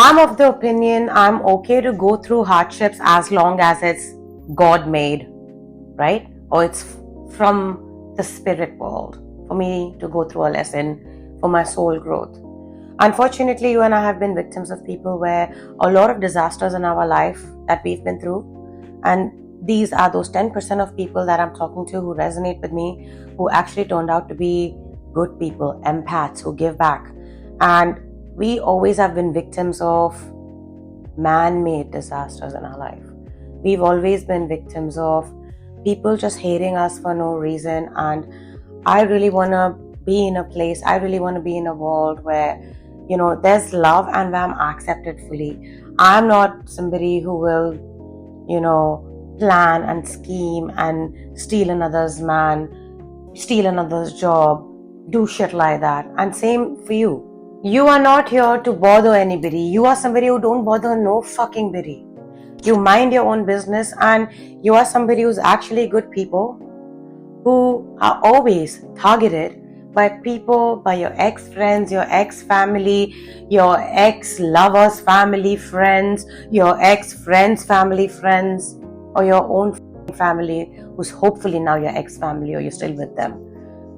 I'm of the opinion I'm okay to go through hardships as long as it's God made, right? Or it's from the spirit world for me to go through a lesson for my soul growth. Unfortunately, you and I have been victims of people where a lot of disasters in our life that we've been through, and these are those 10% of people that I'm talking to who resonate with me, who actually turned out to be good people, empaths who give back. And we always have been victims of man-made disasters in our life. We've always been victims of people just hating us for no reason. And I really want to be in a place, I really want to be in a world where, there's love and where I'm accepted fully. I'm not somebody who will, plan and scheme and steal another's man, steal another's job, do shit like that. And same for you. You are not here to bother anybody. You are somebody who don't bother no fucking body. You mind your own business, and you are somebody who's actually good people who are always targeted by people, by your ex-friends, your ex-family, your ex-lovers, family, friends, your ex-friends, family, friends, or your own family who's hopefully now your ex-family or you're still with them.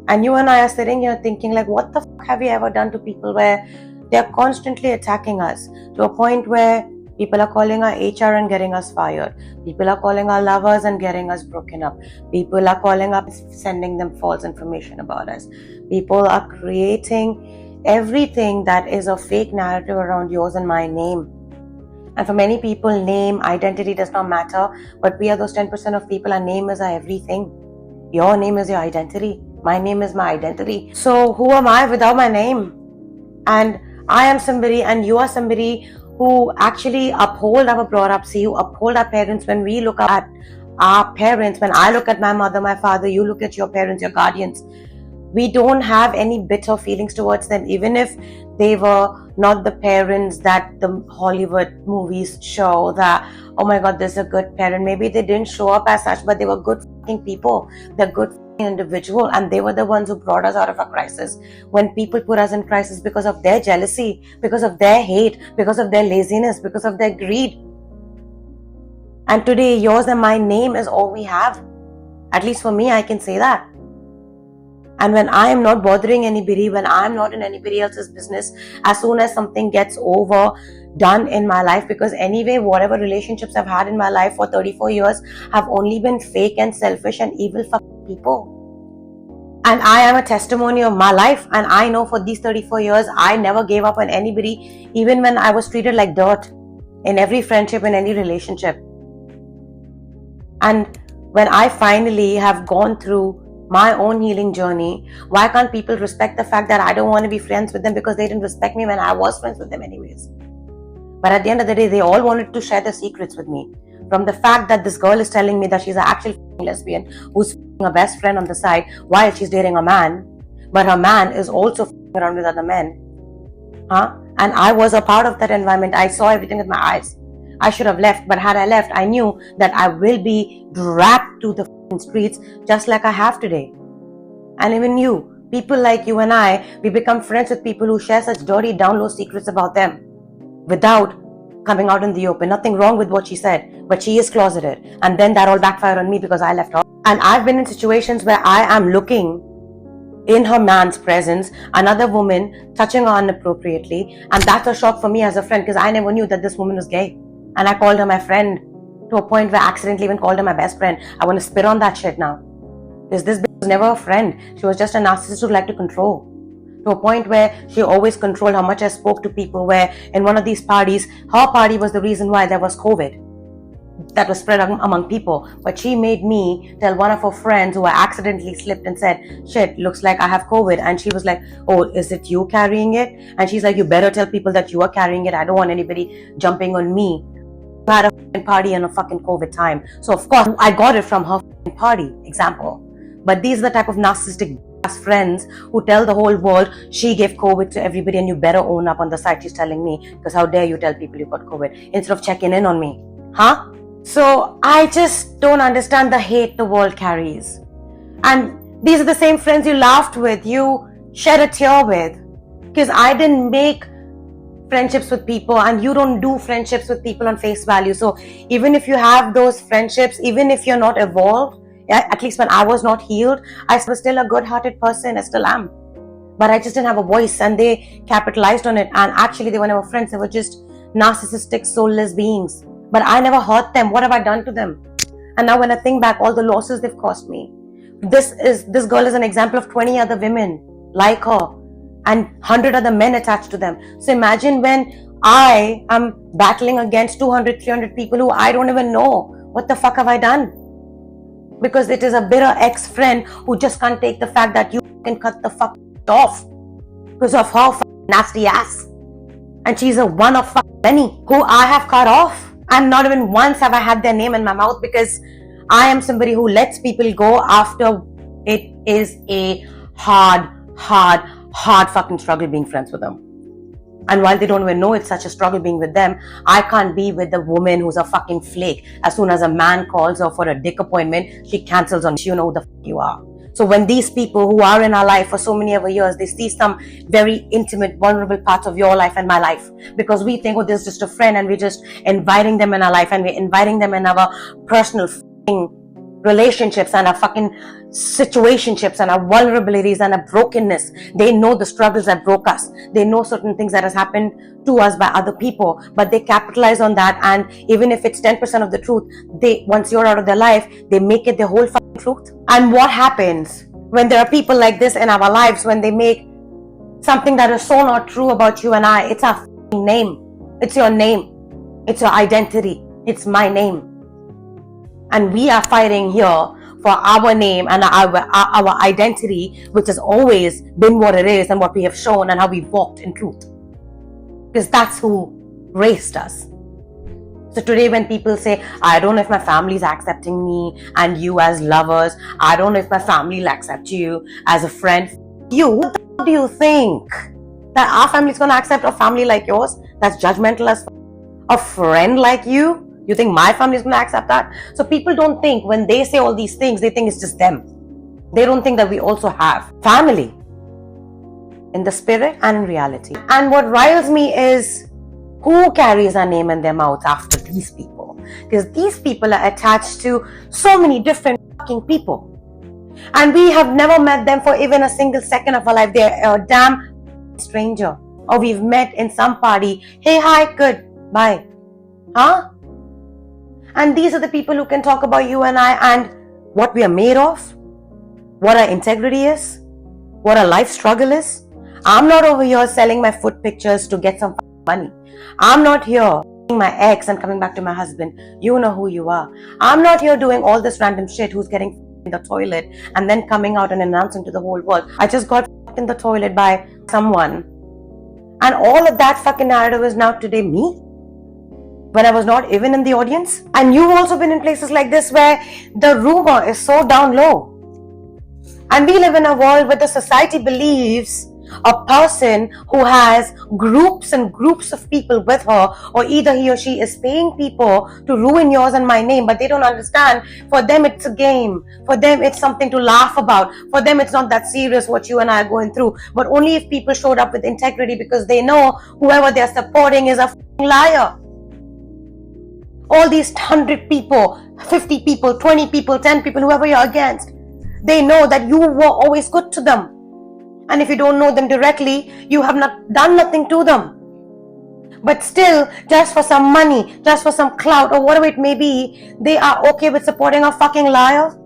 And you and I are sitting here thinking like, what the fuck have we ever done to people where they're constantly attacking us to a point where people are calling our HR and getting us fired. People are calling our lovers and getting us broken up. People are calling up, sending them false information about us. People are creating everything that is a fake narrative around yours and my name. And for many people, name, identity does not matter. But we are those 10% of people, our name is our everything. Your name is your identity. My name is my identity. So who am I without my name? And I am somebody and you are somebody who actually uphold our brought-up. You uphold our parents. When we look at our parents, when I look at my mother, my father, you look at your parents, your guardians, we don't have any bitter feelings towards them, even if they were not the parents that the Hollywood movies show that, oh my God, this is a good parent. Maybe they didn't show up as such, but they were good fucking people. They're good individual, and they were the ones who brought us out of a crisis. When people put us in crisis because of their jealousy, because of their hate, because of their laziness, because of their greed. And today, yours and my name is all we have. At least for me, I can say that. And when I am not bothering anybody, when I am not in anybody else's business, as soon as something gets overdone in my life, because anyway, whatever relationships I've had in my life for 34 years have only been fake and selfish and evil fucking people. And I am a testimony of my life, and I know for these 34 years, I never gave up on anybody, even when I was treated like dirt in every friendship, in any relationship. And when I finally have gone through my own healing journey, why can't people respect the fact that I don't want to be friends with them because they didn't respect me when I was friends with them anyways? But at the end of the day, they all wanted to share their secrets with me. From the fact that this girl is telling me that she's an actual lesbian who's her best friend on the side while she's dating a man, but her man is also around with other men. And I was a part of that environment. I saw everything with my eyes. I should have left, but had I left, I knew that I will be dragged to the streets just like I have today. And even you, people like you and I, we become friends with people who share such dirty, down low secrets about them without coming out in the open. Nothing wrong with what she said, but she is closeted. And then that all backfired on me because I left her. And I've been in situations where I am looking in her man's presence, another woman touching her inappropriately. And that's a shock for me as a friend because I never knew that this woman was gay. And I called her my friend to a point where I accidentally even called her my best friend. I want to spit on that shit now. Because this bitch was never a friend. She was just a narcissist who liked to control. To a point where she always controlled how much I spoke to people, where in one of these parties, her party was the reason why there was COVID that was spread among people. But she made me tell one of her friends who I accidentally slipped and said, shit, looks like I have COVID. And she was like, oh, is it you carrying it? And she's like, you better tell people that you are carrying it. I don't want anybody jumping on me. I had a party on a fucking COVID time. So of course, I got it from her party, example. But these are the type of narcissistic friends who tell the whole world she gave COVID to everybody and you better own up on the side she's telling me, because how dare you tell people you got COVID instead of checking in on me. So I just don't understand the hate the world carries. And these are the same friends you laughed with, you shed a tear with, because I didn't make friendships with people, and you don't do friendships with people on face value. So even if you have those friendships, even if you're not evolved, at least when I was not healed, I was still a good-hearted person. I still am. But I just didn't have a voice, and they capitalized on it. And actually, they were never friends. They were just narcissistic, soulless beings. But I never hurt them. What have I done to them? And now when I think back, all the losses they've cost me. This girl is an example of 20 other women like her, and 100 other men attached to them. So imagine when I am battling against 200, 300 people who I don't even know. What the fuck have I done? Because it is a bitter ex-friend who just can't take the fact that you can cut the fuck off because of her nasty ass. And she's a one of many who I have cut off. And not even once have I had their name in my mouth, because I am somebody who lets people go after it is a hard fucking struggle being friends with them. And while they don't even know it's such a struggle being with them, I can't be with the woman who's a fucking flake. As soon as a man calls her for a dick appointment, she cancels on you. You know who the fuck you are. So when these people who are in our life for so many other years, they see some very intimate, vulnerable parts of your life and my life, because we think, oh, this is just a friend, and we're just inviting them in our life, and we're inviting them in our personal relationships and our fucking situationships and our vulnerabilities and our brokenness. They know the struggles that broke us. They know certain things that has happened to us by other people, but they capitalize on that. And even if it's 10% of the truth, once you're out of their life, they make it the whole fucking truth. And what happens when there are people like this in our lives, when they make something that is so not true about you and I? It's our fucking name. It's your name. It's your identity. It's my name. And we are fighting here for our name and our identity, which has always been what it is and what we have shown and how we've walked in truth. Because that's who raised us. So today when people say, I don't know if my family is accepting me and you as lovers, I don't know if my family will accept you as a friend. What do you think? That our family is going to accept a family like yours that's judgmental as a friend like you? You think my family is going to accept that? So people don't think, when they say all these things, they think it's just them. They don't think that we also have family in the spirit and in reality. And what riles me is who carries our name in their mouths after these people. Because these people are attached to so many different fucking people. And we have never met them for even a single second of our life. They're a damn stranger. Or we've met in some party. Hey, hi, good, bye. Huh? And these are the people who can talk about you and I and what we are made of, what our integrity is, what our life struggle is. I'm not over here selling my foot pictures to get some money. I'm not here seeing my ex and coming back to my husband. You know who you are. I'm not here doing all this random shit who's getting in the toilet and then coming out and announcing to the whole world, I just got in the toilet by someone. And all of that fucking narrative is now today me, when I was not even in the audience. And you've also been in places like this where the rumor is so down low. And we live in a world where the society believes a person who has groups and groups of people with her, or either he or she is paying people to ruin yours and my name, but they don't understand. For them it's a game. For them it's something to laugh about. For them it's not that serious what you and I are going through. But only if people showed up with integrity, because they know whoever they're supporting is a liar. All these 100 people, 50 people, 20 people, 10 people, whoever you're against, they know that you were always good to them. And if you don't know them directly, you have not done nothing to them. But still, just for some money, just for some clout, or whatever it may be, they are okay with supporting a fucking liar.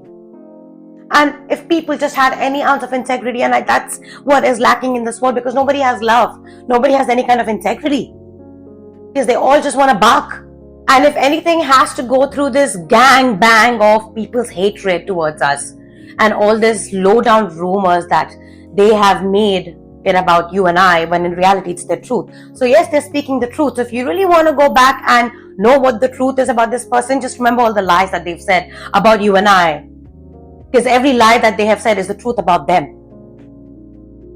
And if people just had any ounce of integrity, and that's what is lacking in this world, because nobody has love, nobody has any kind of integrity, because they all just want to bark. And if anything has to go through this gang bang of people's hatred towards us and all this low down rumors that they have made it about you and I, when in reality it's the truth. So yes, they're speaking the truth. So if you really want to go back and know what the truth is about this person, just remember all the lies that they've said about you and I. Because every lie that they have said is the truth about them.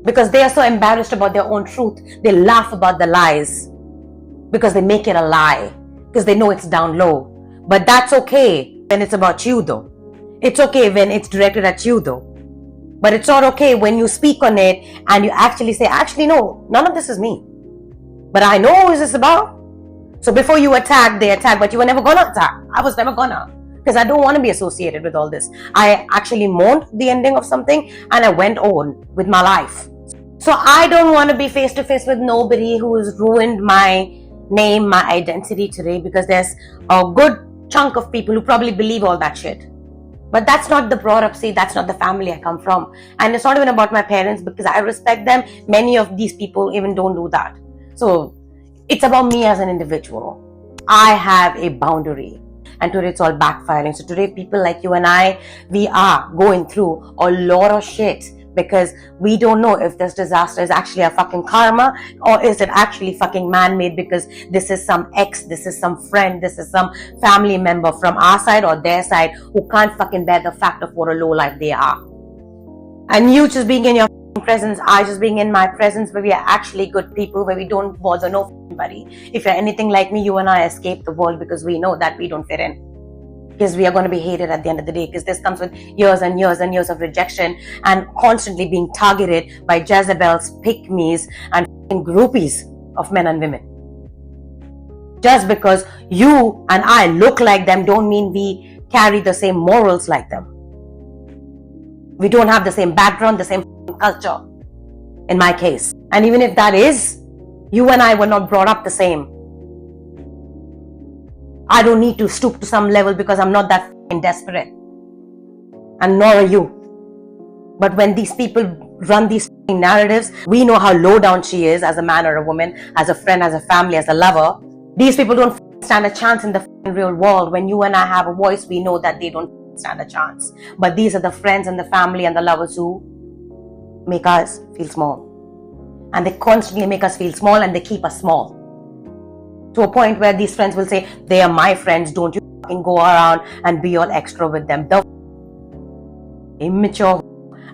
Because they are so embarrassed about their own truth, they laugh about the lies because they make it a lie, because they know it's down low. But that's okay when it's about you though. It's okay when it's directed at you though. But it's not okay when you speak on it and you actually say, actually no, none of this is me. But I know who is this about. So before you attack, they attack, but you were never gonna attack. I was never gonna. Because I don't want to be associated with all this. I actually mourned the ending of something and I went on with my life. So I don't want to be face to face with nobody who has ruined my name, my identity today, because there's a good chunk of people who probably believe all that shit. But that's not the brought up, see, that's not the family I come from. And it's not even about my parents, because I respect them. Many of these people even don't do that. So it's about me as an individual. I have a boundary. And today it's all backfiring. So today people like you and I, we are going through a lot of shit because we don't know if this disaster is actually a fucking karma or is it actually fucking man-made, because this is some ex, this is some friend, this is some family member from our side or their side who can't fucking bear the fact of what a low life they are. And you just being in your presence, I just being in my presence, where we are actually good people, where we don't bother nobody. If you're anything like me, you and I escape the world because we know that we don't fit in. Because we are going to be hated at the end of the day, because this comes with years and years and years of rejection and constantly being targeted by Jezebels, pick-me's and groupies of men and women. Just because you and I look like them don't mean we carry the same morals like them. We don't have the same background, the same culture, in my case. And even if that is, you and I were not brought up the same. I don't need to stoop to some level because I'm not that desperate. And nor are you. But when these people run these narratives, we know how low down she is as a man or a woman, as a friend, as a family, as a lover. These people don't stand a chance in the real world. When you and I have a voice, we know that they don't stand a chance. But these are the friends and the family and the lovers who make us feel small. And they constantly make us feel small and they keep us small. To a point where these friends will say, they are my friends, don't you fucking go around and be all extra with them. The immature.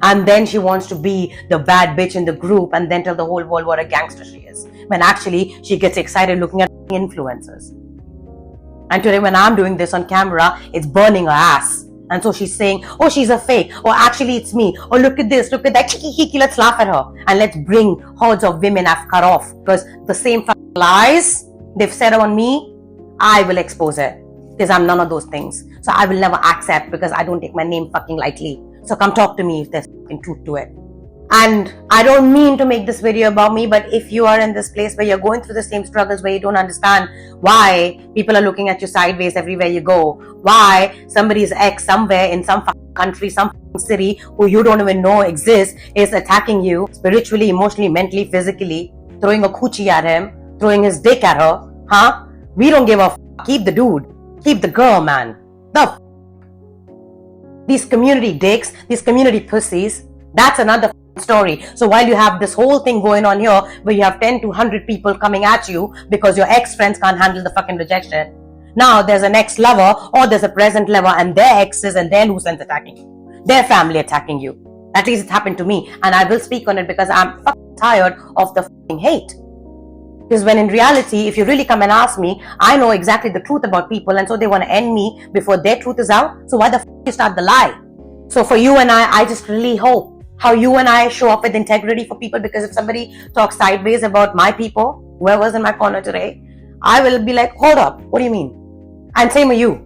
And then she wants to be the bad bitch in the group and then tell the whole world what a gangster she is. When actually she gets excited looking at influencers. And today when I'm doing this on camera, it's burning her ass. And so she's saying, oh, she's a fake. Or actually it's me. Or look at this, look at that. Kiki, let's laugh at her. And let's bring hordes of women I've cut off. Because the same lies they've said on me, I will expose it. Because I'm none of those things. So I will never accept, because I don't take my name fucking lightly. So come talk to me if there's fucking truth to it. And I don't mean to make this video about me, but if you are in this place where you're going through the same struggles, where you don't understand why people are looking at you sideways everywhere you go, why somebody's ex somewhere in some country, some city who you don't even know exists is attacking you spiritually, emotionally, mentally, physically, throwing a coochie at him, throwing his dick at her, huh? We don't give a f***. Keep the dude. Keep the girl, man. These community dicks, these community pussies, that's another story. So while you have this whole thing going on here, where you have 10 to 100 people coming at you because your ex-friends can't handle the fucking rejection, now there's an ex-lover or there's a present lover and their exes and their loose ends attacking you. Their family attacking you. At least it happened to me. And I will speak on it because I'm fucking tired of the fucking hate. Because when in reality, if you really come and ask me, I know exactly the truth about people, and so they want to end me before their truth is out. So why the f*** you start the lie? So for you and I just really hope how you and I show up with integrity for people, because if somebody talks sideways about my people, whoever's in my corner today, I will be like, hold up, what do you mean? And same with you.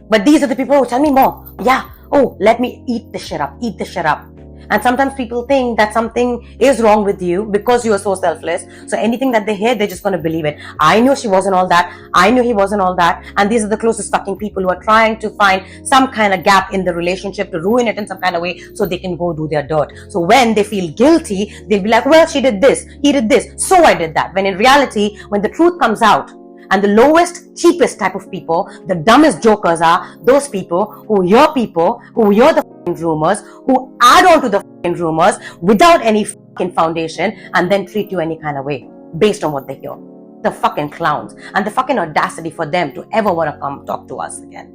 But these are the people who tell me more. Yeah, oh, let me eat this shit up. And sometimes people think that something is wrong with you because you are so selfless. So anything that they hear, they're just going to believe it. I knew she wasn't all that. I knew he wasn't all that. And these are the closest fucking people who are trying to find some kind of gap in the relationship to ruin it in some kind of way so they can go do their dirt. So when they feel guilty, they'll be like, well, she did this, he did this, so I did that. When in reality, when the truth comes out, and the lowest, cheapest type of people, the dumbest jokers are those people who hear the rumors, who add on to the rumors without any fucking foundation and then treat you any kind of way based on what they hear. The fucking clowns. And the fucking audacity for them to ever want to come talk to us again.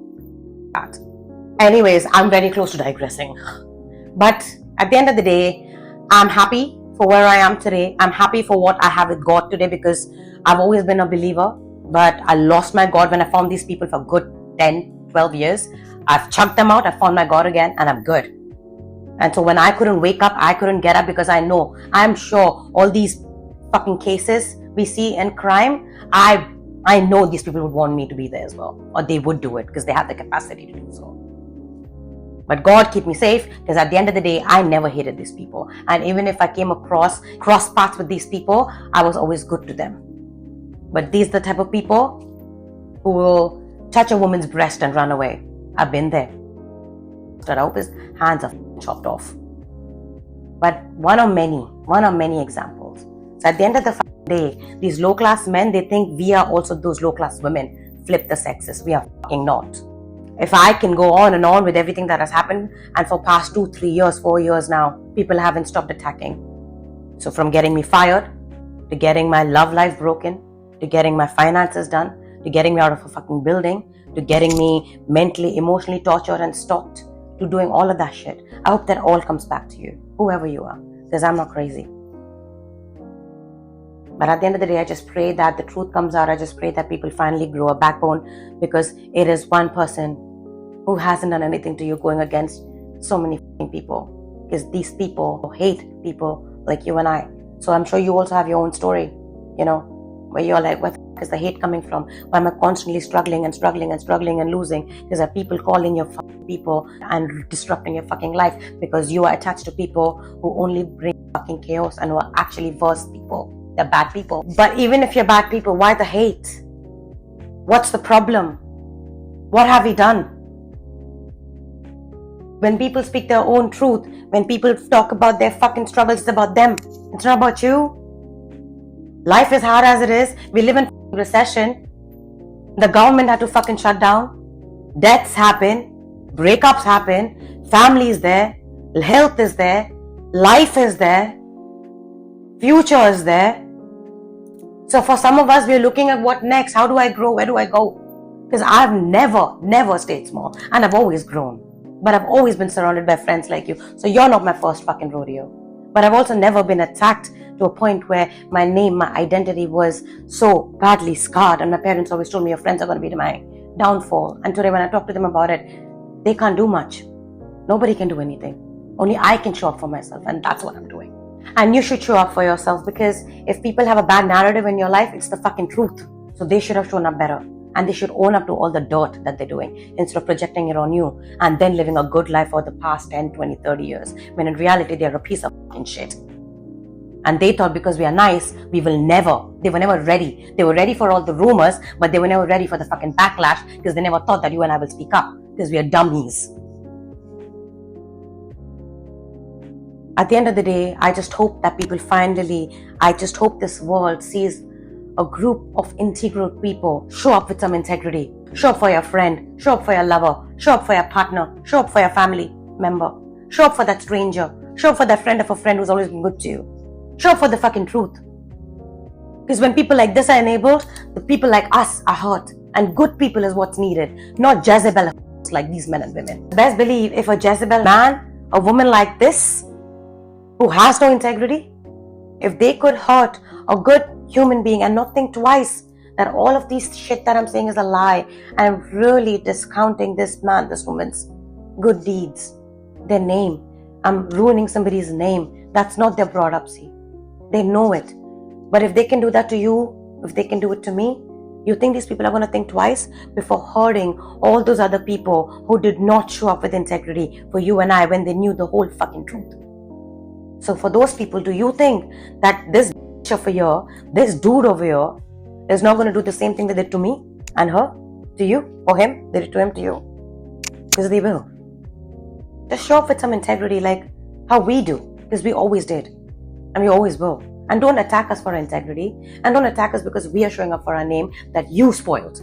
But anyways, I'm very close to digressing. But at the end of the day, I'm happy for where I am today. I'm happy for what I have with God today, because I've always been a believer. But I lost my God when I found these people for good 10, 12 years. I've chucked them out, I found my God again, and I'm good. And so when I couldn't wake up, I couldn't get up, because I know, I'm sure all these fucking cases we see in crime, I know these people would want me to be there as well, or they would do it because they have the capacity to do so. But God keep me safe, because at the end of the day, I never hated these people. And even if I came across cross paths with these people, I was always good to them. But these are the type of people who will touch a woman's breast and run away. I've been there. I hope his hands are chopped off. But one of many examples. So at the end of the day, these low-class men, they think we are also those low-class women. Flip the sexes. We are fucking not. If I can go on and on with everything that has happened, and for past 2, 3 years, 4 years now, people haven't stopped attacking. So from getting me fired, to getting my love life broken, to getting my finances done, to getting me out of a fucking building, to getting me mentally, emotionally tortured and stalked, to doing all of that shit. I hope that all comes back to you, whoever you are, because I'm not crazy. But at the end of the day, I just pray that the truth comes out. I just pray that people finally grow a backbone, because it is one person who hasn't done anything to you going against so many people. Because these people hate people like you and I. So I'm sure you also have your own story, where you're like, where the fuck is the hate coming from? Why am I constantly struggling and losing? Because there are people calling your fucking people and disrupting your fucking life because you are attached to people who only bring fucking chaos and who are actually worse people. They're bad people. But even if you're bad people, why the hate? What's the problem? What have we done? When people speak their own truth, when people talk about their fucking struggles, it's about them. It's not about you. Life is hard as it is. We live in recession. The government had to fucking shut down. Deaths happen. Breakups happen. Family is there. Health is there. Life is there. Future is there. So for some of us, we're looking at what next? How do I grow? Where do I go? Because I've never stayed small. And I've always grown. But I've always been surrounded by friends like you. So you're not my first fucking rodeo. But I've also never been attacked to a point where my name, my identity was so badly scarred. And my parents always told me, your friends are going to be my downfall. And today when I talk to them about it, they can't do much. Nobody can do anything. Only I can show up for myself. And that's what I'm doing. And you should show up for yourself, because if people have a bad narrative in your life, it's the fucking truth. So they should have shown up better. And they should own up to all the dirt that they're doing instead of projecting it on you and then living a good life for the past 10, 20, 30 years. When in reality, they're a piece of fucking shit. And they thought because we are nice, they were never ready. They were ready for all the rumors, but they were never ready for the fucking backlash, because they never thought that you and I will speak up, because we are dummies. At the end of the day, I just hope that people I just hope this world sees a group of integral people show up with some integrity. Show up for your friend. Show up for your lover. Show up for your partner. Show up for your family member. Show up for that stranger. Show up for that friend of a friend who's always been good to you. Show up for the fucking truth. Because when people like this are enabled, the people like us are hurt. And good people is what's needed. Not Jezebel like these men and women. Best believe if a Jezebel man, a woman like this, who has no integrity, if they could hurt a good human being and not think twice that all of these shit that I'm saying is a lie, and I'm really discounting this man, this woman's good deeds, their name, I'm ruining somebody's name. That's not their broad up, see. They know it. But if they can do that to you, if they can do it to me, you think these people are going to think twice before hurting all those other people who did not show up with integrity for you and I when they knew the whole fucking truth? So for those people, do you think that this bitch over here, this dude over here, is not going to do the same thing they did to me and her, to you, or him, they did to him, to you? Because they will. Just show up with some integrity like how we do, because we always did. And we always will. And don't attack us for our integrity. And don't attack us because we are showing up for our name that you spoiled.